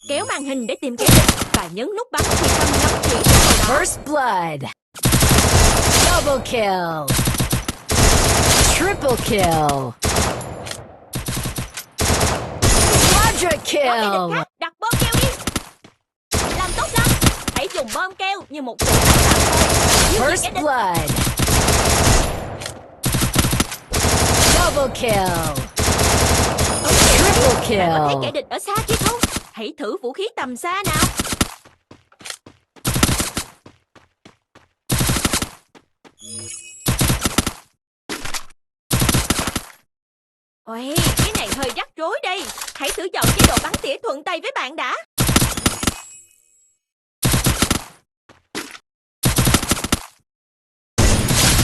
Kéo màn hình để tìm kẻ địch và nhấn nút bắn khi tâm nhắm chỉ vào đó. First blood. Double kill. Triple kill. Quadra Có kẻ địch kill. khác, đặt bom keo đi. Làm tốt lắm. Hãy dùng bom keo như một sự tác tạm thôi. Tiêu diệt kẻ First địch. blood. Double kill. Triple Bạn có thấy kẻ kill. địch ở xa kia không? Hãy thử vũ khí tầm xa nào. Ôi, cái này hơi rắc rối đây. Hãy thử chọn chế độ bắn tỉa thuận tay với bạn đã.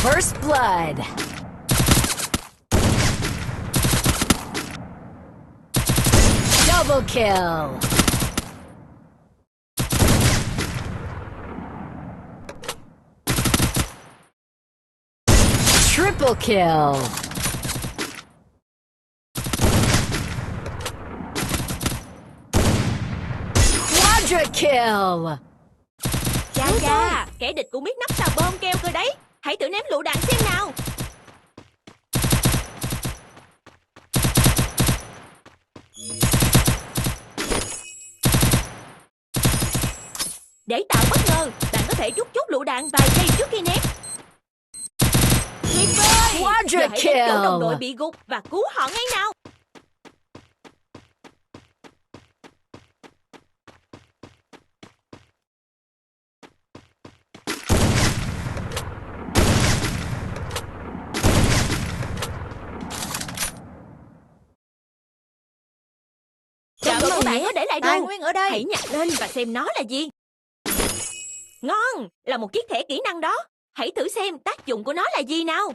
First blood. Double kill. Triple kill. Quadra kill. Cha, kẻ địch cũng biết nắp xà bom keo cơ đấy. Hãy thử ném lựu đạn xem nào. Để tạo bất ngờ, bạn có thể rút chút lựu đạn vài giây trước khi ném. Tuyệt vời! Quadra Giờ hãy đến chỗ đồng đội kill. bị gục và cứu họ ngay nào. Đồng đội của bạn có để lại Tài đâu? nguyên ở đây. Hãy nhặt lên và xem nó là gì. Ngon, là một chiếc thẻ kỹ năng đó. Hãy thử xem tác dụng của nó là gì nào.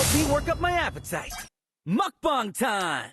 Let me work up my appetite. Mukbang time!